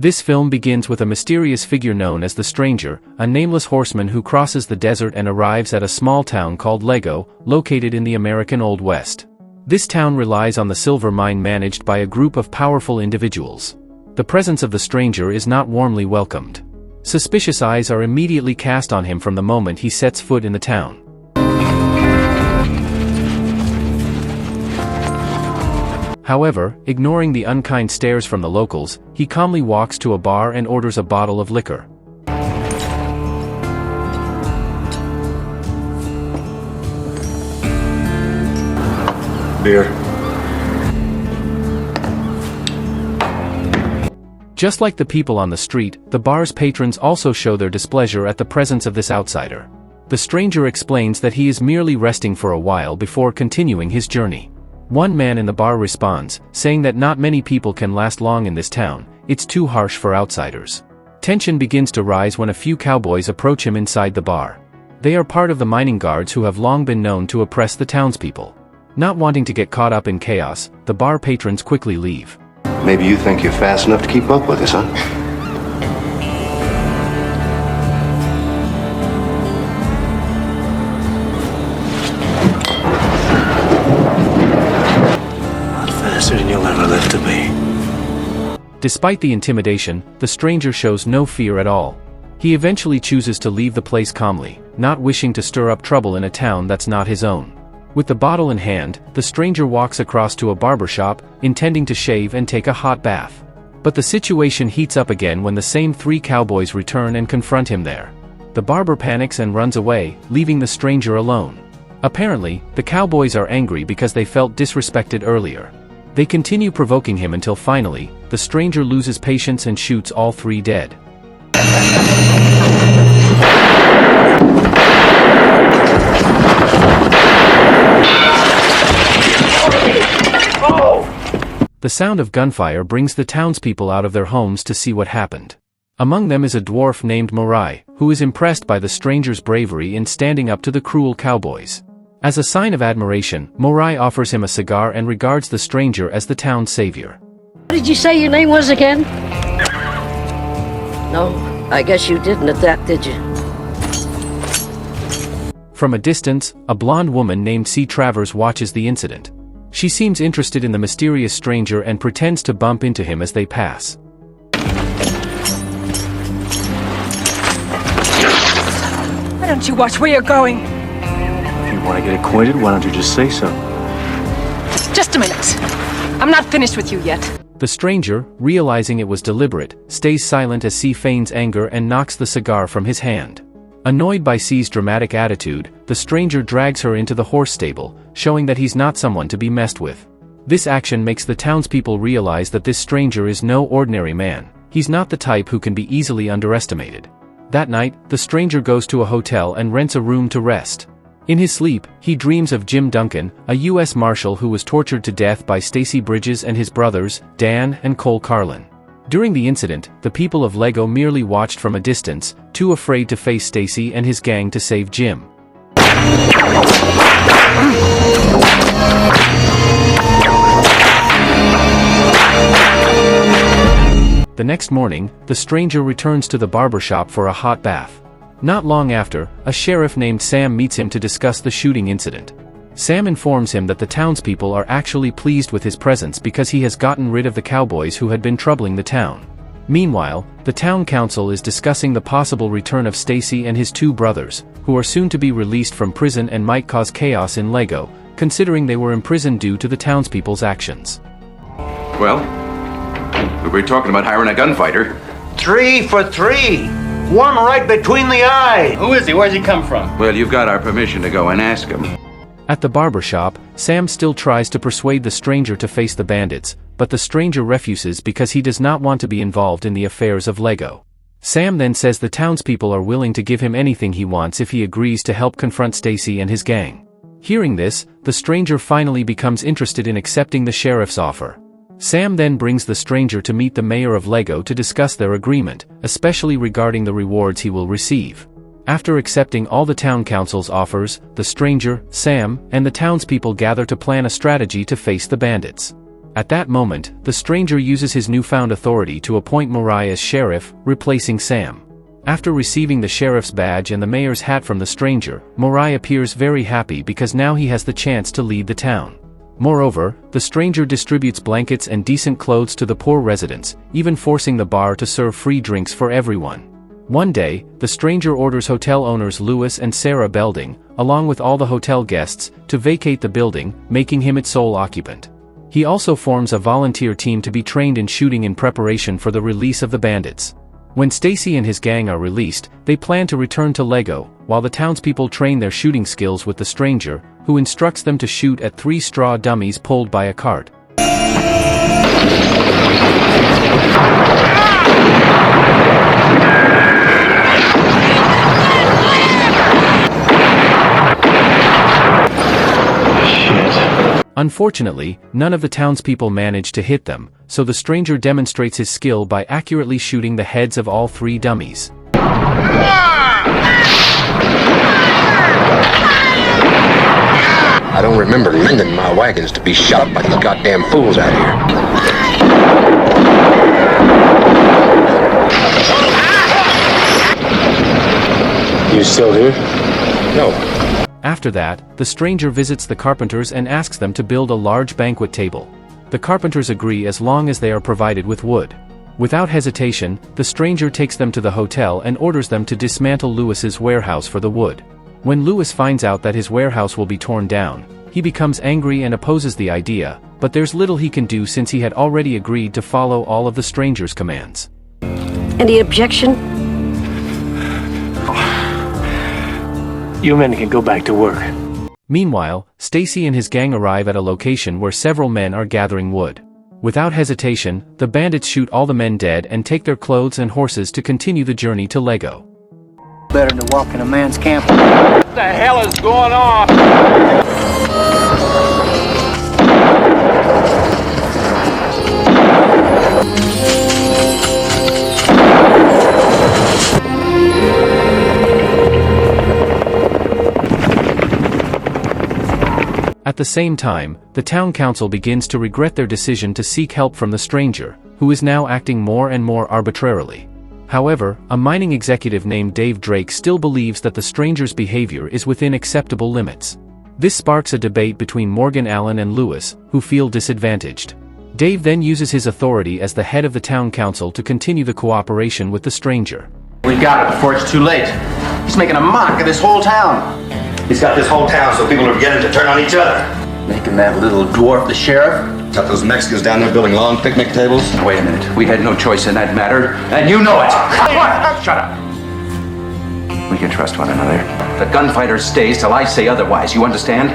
This film begins with a mysterious figure known as the Stranger, a nameless horseman who crosses the desert and arrives at a small town called Lago, located in the American Old West. This town relies on the silver mine managed by a group of powerful individuals. The presence of the Stranger is not warmly welcomed. Suspicious eyes are immediately cast on him from the moment he sets foot in the town. However, ignoring the unkind stares from the locals, he calmly walks to a bar and orders a bottle of liquor. Beer. Just like the people on the street, the bar's patrons also show their displeasure at the presence of this outsider. The Stranger explains that he is merely resting for a while before continuing his journey. One man in the bar responds, saying that not many people can last long in this town, it's too harsh for outsiders. Tension begins to rise when a few cowboys approach him inside the bar. They are part of the mining guards who have long been known to oppress the townspeople. Not wanting to get caught up in chaos, the bar patrons quickly leave. Maybe you think you're fast enough to keep up with us, huh? Faster than you'll ever live to be. Despite the intimidation, the Stranger shows no fear at all. He eventually chooses to leave the place calmly, not wishing to stir up trouble in a town that's not his own. With the bottle in hand, the Stranger walks across to a barber shop, intending to shave and take a hot bath. But the situation heats up again when the same three cowboys return and confront him there. The barber panics and runs away, leaving the Stranger alone. Apparently, the cowboys are angry because they felt disrespected earlier. They continue provoking him until finally, the Stranger loses patience and shoots all three dead. The sound of gunfire brings the townspeople out of their homes to see what happened. Among them is a dwarf named Morai, who is impressed by the Stranger's bravery in standing up to the cruel cowboys. As a sign of admiration, Morai offers him a cigar and regards the Stranger as the town's savior. What did you say your name was again? No, I guess you didn't at that, did you? From a distance, a blonde woman named C. Travers watches the incident. She seems interested in the mysterious Stranger and pretends to bump into him as they pass. Why don't you watch where you're going? If you want to get acquainted, why don't you just say so? Just a minute. I'm not finished with you yet. The Stranger, realizing it was deliberate, stays silent as C feigns anger and knocks the cigar from his hand. Annoyed by C's dramatic attitude, the Stranger drags her into the horse stable, showing that he's not someone to be messed with. This action makes the townspeople realize that this Stranger is no ordinary man. He's not the type who can be easily underestimated. That night, the Stranger goes to a hotel and rents a room to rest. In his sleep, he dreams of Jim Duncan, a U.S. Marshal who was tortured to death by Stacy Bridges and his brothers, Dan and Cole Carlin. During the incident, the people of Lago merely watched from a distance, too afraid to face Stacy and his gang to save Jim. The next morning, the Stranger returns to the barber shop for a hot bath. Not long after, a sheriff named Sam meets him to discuss the shooting incident. Sam informs him that the townspeople are actually pleased with his presence because he has gotten rid of the cowboys who had been troubling the town. Meanwhile, the town council is discussing the possible return of Stacy and his two brothers, who are soon to be released from prison and might cause chaos in Lago, considering they were imprisoned due to the townspeople's actions. Well, we were talking about hiring a gunfighter. 3 for 3. One right between the eyes. Who is he? Where's he come from? Well, you've got our permission to go and ask him. At the barber shop, Sam still tries to persuade the Stranger to face the bandits, but the Stranger refuses because he does not want to be involved in the affairs of Lago. Sam then says the townspeople are willing to give him anything he wants if he agrees to help confront Stacy and his gang. Hearing this, the Stranger finally becomes interested in accepting the sheriff's offer. Sam then brings the Stranger to meet the mayor of Lago to discuss their agreement, especially regarding the rewards he will receive. After accepting all the town council's offers, the Stranger, Sam, and the townspeople gather to plan a strategy to face the bandits. At that moment, the stranger uses his newfound authority to appoint Moriah as sheriff, replacing Sam. After receiving the sheriff's badge and the mayor's hat from the stranger, Moriah appears very happy because now he has the chance to lead the town. Moreover, the stranger distributes blankets and decent clothes to the poor residents, even forcing the bar to serve free drinks for everyone. One day, the stranger orders hotel owners Lewis and Sarah Belding, along with all the hotel guests, to vacate the building, making him its sole occupant. He also forms a volunteer team to be trained in shooting in preparation for the release of the bandits. When Stacy and his gang are released, they plan to return to Lago, while the townspeople train their shooting skills with the stranger, who instructs them to shoot at 3 straw dummies pulled by a cart. Unfortunately, none of the townspeople manage to hit them, so the stranger demonstrates his skill by accurately shooting the heads of all 3 dummies. I don't remember lending my wagons to be shot up by these goddamn fools out here. You still here? No. After that, the stranger visits the carpenters and asks them to build a large banquet table. The carpenters agree as long as they are provided with wood. Without hesitation, the stranger takes them to the hotel and orders them to dismantle Lewis's warehouse for the wood. When Lewis finds out that his warehouse will be torn down, he becomes angry and opposes the idea, but there's little he can do since he had already agreed to follow all of the stranger's commands. Any objection? You men can go back to work. Meanwhile, Stacy and his gang arrive at a location where several men are gathering wood. Without hesitation, the bandits shoot all the men dead and take their clothes and horses to continue the journey to Lago. Better than walk in a man's camp. What the hell is going on? At the same time, the town council begins to regret their decision to seek help from the stranger, who is now acting more and more arbitrarily. However, a mining executive named Dave Drake still believes that the stranger's behavior is within acceptable limits. This sparks a debate between Morgan Allen and Lewis, who feel disadvantaged. Dave then uses his authority as the head of the town council to continue the cooperation with the stranger. We got it before it's too late. He's making a mock of this whole town. He's got this whole town so people are beginning to turn on each other. Making that little dwarf the sheriff? Got those Mexicans down there building long picnic tables. Wait a minute. We had no choice in that matter, and you know it. What? Shut up. We can trust one another. The gunfighter stays till I say otherwise. You understand?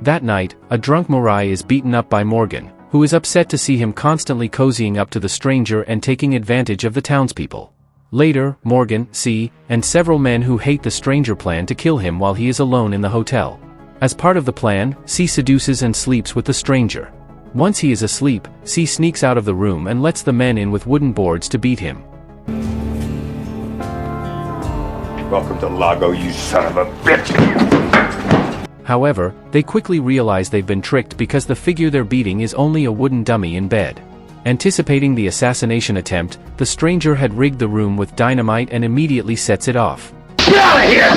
That night, a drunk Moriah is beaten up by Morgan, who is upset to see him constantly cozying up to the stranger and taking advantage of the townspeople. Later, Morgan, C, and several men who hate the stranger plan to kill him while he is alone in the hotel. As part of the plan, C seduces and sleeps with the stranger. Once he is asleep, C sneaks out of the room and lets the men in with wooden boards to beat him. Welcome to Lago, you son of a bitch. However, they quickly realize they've been tricked because the figure they're beating is only a wooden dummy in bed. Anticipating the assassination attempt, the stranger had rigged the room with dynamite and immediately sets it off. Get out of here!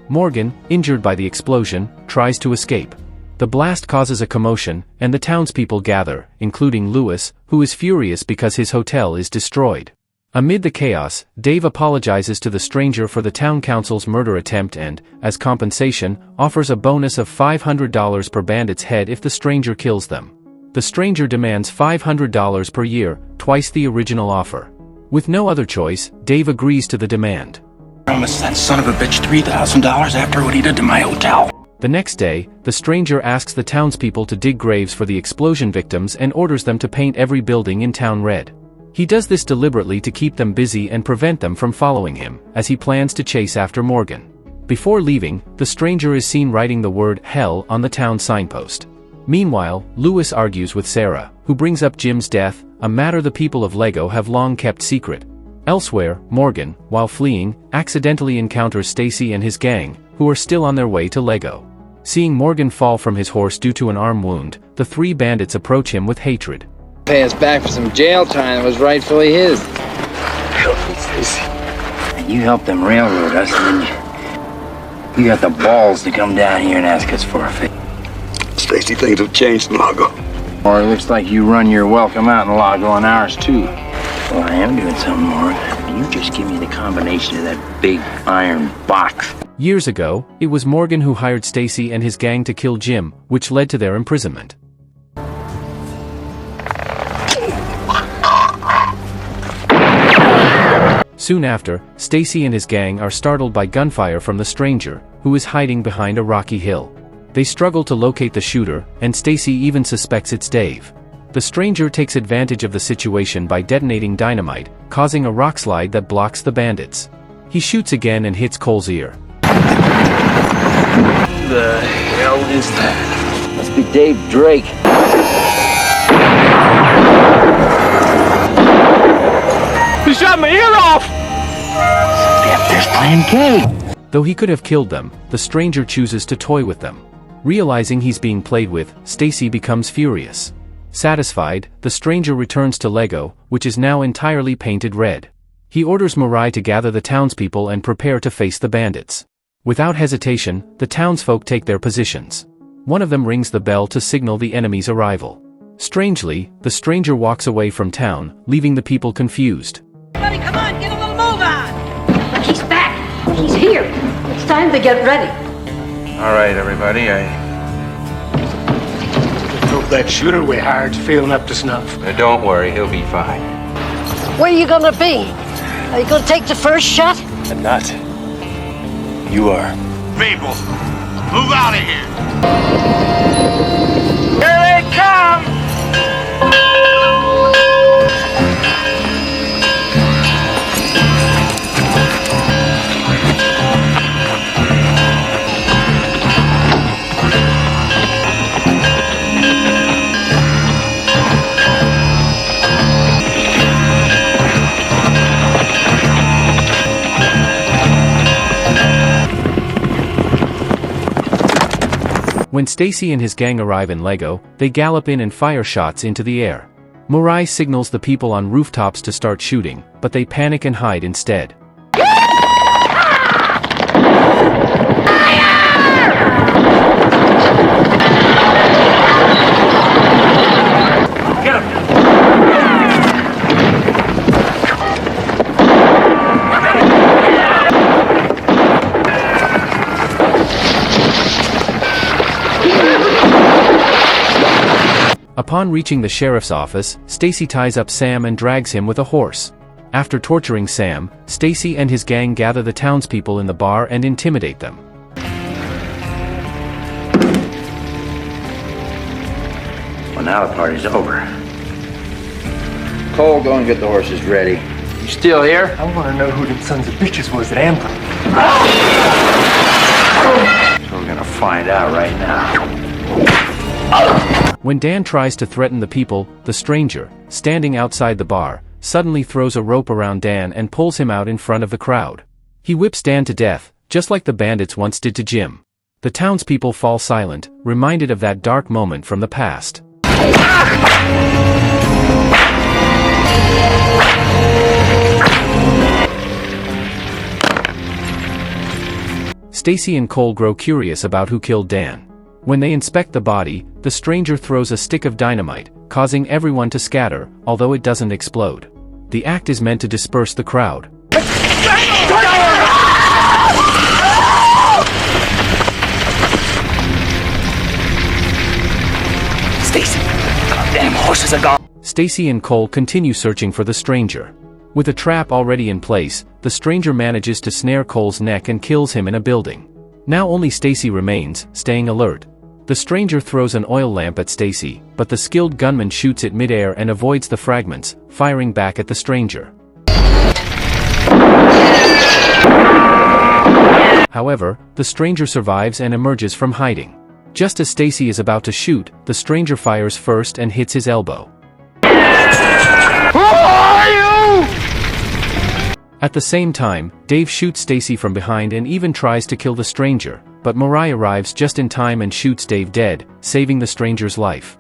Morgan, injured by the explosion, tries to escape. The blast causes a commotion, and the townspeople gather, including Lewis, who is furious because his hotel is destroyed. Amid the chaos, Dave apologizes to the stranger for the town council's murder attempt and, as compensation, offers a bonus of $500 per bandit's head if the stranger kills them. The stranger demands $500 per year, twice the original offer. With no other choice, Dave agrees to the demand. Promise that son of a bitch $3,000 after what he did to my hotel. The next day, the stranger asks the townspeople to dig graves for the explosion victims and orders them to paint every building in town red. He does this deliberately to keep them busy and prevent them from following him, as he plans to chase after Morgan. Before leaving, the stranger is seen writing the word "hell" on the town signpost. Meanwhile, Lewis argues with Sarah, who brings up Jim's death, a matter the people of Lago have long kept secret. Elsewhere, Morgan, while fleeing, accidentally encounters Stacy and his gang, who are still on their way to Lago. Seeing Morgan fall from his horse due to an arm wound, the three bandits approach him with hatred. Pay us back for some jail time that was rightfully his. And you helped them railroad us, and then you got the balls to come down here and ask us for a favor. Stacy, things have changed in Lago. Or it looks like you run your welcome out in Lago and ours too. Well, I am doing something more. You just give me the combination of that big iron box. Years ago, it was Morgan who hired Stacy and his gang to kill Jim, which led to their imprisonment. Soon after, Stacy and his gang are startled by gunfire from the stranger, who is hiding behind a rocky hill. They struggle to locate the shooter, and Stacy even suspects it's Dave. The stranger takes advantage of the situation by detonating dynamite, causing a rock slide that blocks the bandits. He shoots again and hits Cole's ear. Who the hell is that? Must be Dave Drake. He shot my ear off! Yep, there's Plan K. Though he could have killed them, the stranger chooses to toy with them. Realizing he's being played with, Stacy becomes furious. Satisfied, the stranger returns to Lago, which is now entirely painted red. He orders Murai to gather the townspeople and prepare to face the bandits. Without hesitation, the townsfolk take their positions. One of them rings the bell to signal the enemy's arrival. Strangely, the stranger walks away from town, leaving the people confused. Buddy, come on, get a little move on! Look, he's back! He's here! It's time to get ready. All right, everybody, Hope that shooter we hired's feeling up to snuff. Don't worry, he'll be fine. Where are you gonna be? Are you gonna take the first shot? I'm not. You are. People, move out of here! Here they come! When Stacy and his gang arrive in Lago, they gallop in and fire shots into the air. Murai signals the people on rooftops to start shooting, but they panic and hide instead. Upon reaching the sheriff's office, Stacy ties up Sam and drags him with a horse. After torturing Sam, Stacy and his gang gather the townspeople in the bar and intimidate them. Well, now the party's over. Cole, go and get the horses ready. You still here? I want to know who them sons of bitches was at Amber. So we're gonna find out right now. When Dan tries to threaten the people, the stranger, standing outside the bar, suddenly throws a rope around Dan and pulls him out in front of the crowd. He whips Dan to death, just like the bandits once did to Jim. The townspeople fall silent, reminded of that dark moment from the past. Stacy and Cole grow curious about who killed Dan. When they inspect the body, the stranger throws a stick of dynamite, causing everyone to scatter, although it doesn't explode. The act is meant to disperse the crowd. Stacy, goddamn horses are gone. Stacy and Cole continue searching for the stranger. With a trap already in place, the stranger manages to snare Cole's neck and kills him in a building. Now only Stacy remains, staying alert. The stranger throws an oil lamp at Stacy, but the skilled gunman shoots it mid-air and avoids the fragments, firing back at the stranger. However, the stranger survives and emerges from hiding. Just as Stacy is about to shoot, the stranger fires first and hits his elbow. Who are you? At the same time, Dave shoots Stacy from behind and even tries to kill the stranger, but Mirai arrives just in time and shoots Dave dead, saving the stranger's life.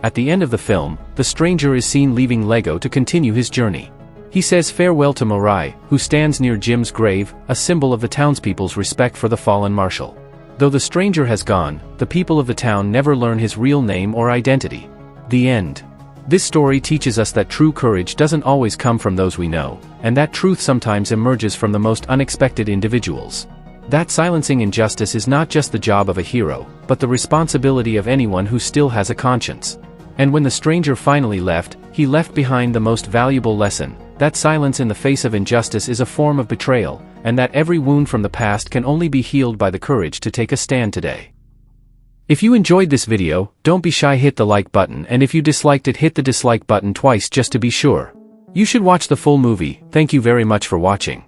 At the end of the film, the stranger is seen leaving Lago to continue his journey. He says farewell to Mirai, who stands near Jim's grave, a symbol of the townspeople's respect for the fallen marshal. Though the stranger has gone, the people of the town never learn his real name or identity. The end. This story teaches us that true courage doesn't always come from those we know, and that truth sometimes emerges from the most unexpected individuals. That silencing injustice is not just the job of a hero, but the responsibility of anyone who still has a conscience. And when the stranger finally left, he left behind the most valuable lesson, that silence in the face of injustice is a form of betrayal, and that every wound from the past can only be healed by the courage to take a stand today. If you enjoyed this video, don't be shy, hit the like button, and if you disliked it, hit the dislike button twice just to be sure. You should watch the full movie. Thank you very much for watching.